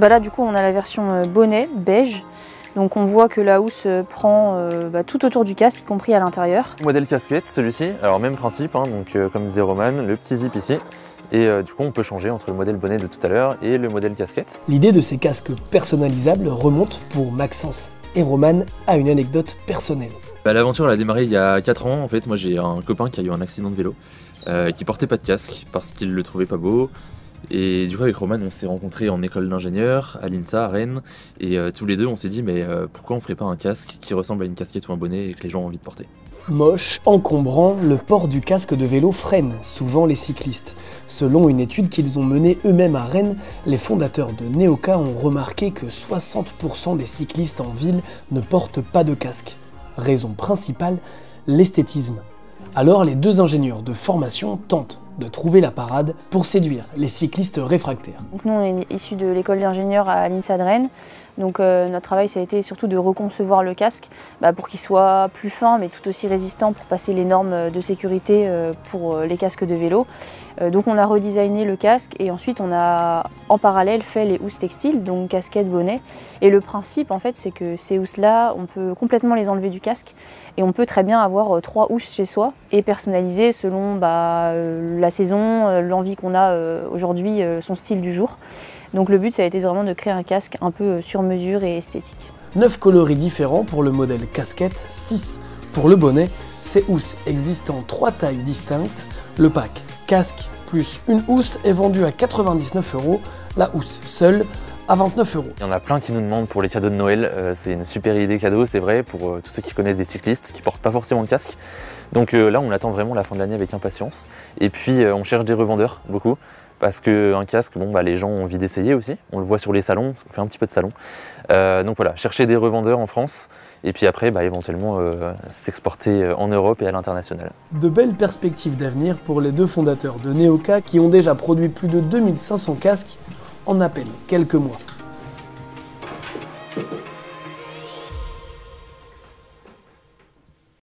Bah là du coup on a la version bonnet, beige. Donc on voit que la housse prend tout autour du casque, y compris à l'intérieur. Modèle casquette, celui-ci, alors même principe, hein, donc comme disait Roman, le petit zip ici. Et du coup on peut changer entre le modèle bonnet de tout à l'heure et le modèle casquette. L'idée de ces casques personnalisables remonte pour Maxence. Et Roman a une anecdote personnelle. L'aventure elle a démarré il y a 4 ans en fait. Moi j'ai un copain qui a eu un accident de vélo, qui portait pas de casque parce qu'il le trouvait pas beau. Et du coup avec Roman on s'est rencontrés en école d'ingénieur à l'INSA à Rennes et tous les deux on s'est dit mais pourquoi on ferait pas un casque qui ressemble à une casquette ou un bonnet et que les gens ont envie de porter. Moche, encombrant, le port du casque de vélo freine souvent les cyclistes. Selon une étude qu'ils ont menée eux-mêmes à Rennes, les fondateurs de Neoka ont remarqué que 60% des cyclistes en ville ne portent pas de casque. Raison principale, l'esthétisme. Alors les deux ingénieurs de formation tentent de trouver la parade pour séduire les cyclistes réfractaires. Donc nous on est issus de l'école d'ingénieur à l'INSA de Rennes. Donc notre travail ça a été surtout de reconcevoir le casque pour qu'il soit plus fin mais tout aussi résistant pour passer les normes de sécurité pour les casques de vélo. Donc on a redesigné le casque et ensuite on a en parallèle fait les housses textiles, donc casquette, bonnet. Et le principe en fait c'est que ces housses là on peut complètement les enlever du casque et on peut très bien avoir 3 housses chez soi et personnaliser selon la saison, l'envie qu'on a aujourd'hui, son style du jour. Donc le but ça a été vraiment de créer un casque un peu sur mesure et esthétique. 9 coloris différents pour le modèle casquette, 6 pour le bonnet. Ces housses existent en 3 tailles distinctes. Le pack casque plus une housse est vendu à 99 €, la housse seule à 29 €. Il y en a plein qui nous demandent pour les cadeaux de Noël, c'est une super idée cadeau, c'est vrai, pour tous ceux qui connaissent des cyclistes qui portent pas forcément de casque. Donc là on attend vraiment la fin de l'année avec impatience. Et puis on cherche des revendeurs, beaucoup. Parce qu'un casque, les gens ont envie d'essayer aussi. On le voit sur les salons, parce qu'on fait un petit peu de salon. Donc voilà, chercher des revendeurs en France et puis après éventuellement s'exporter en Europe et à l'international. De belles perspectives d'avenir pour les deux fondateurs de Neoka qui ont déjà produit plus de 2500 casques en à peine quelques mois.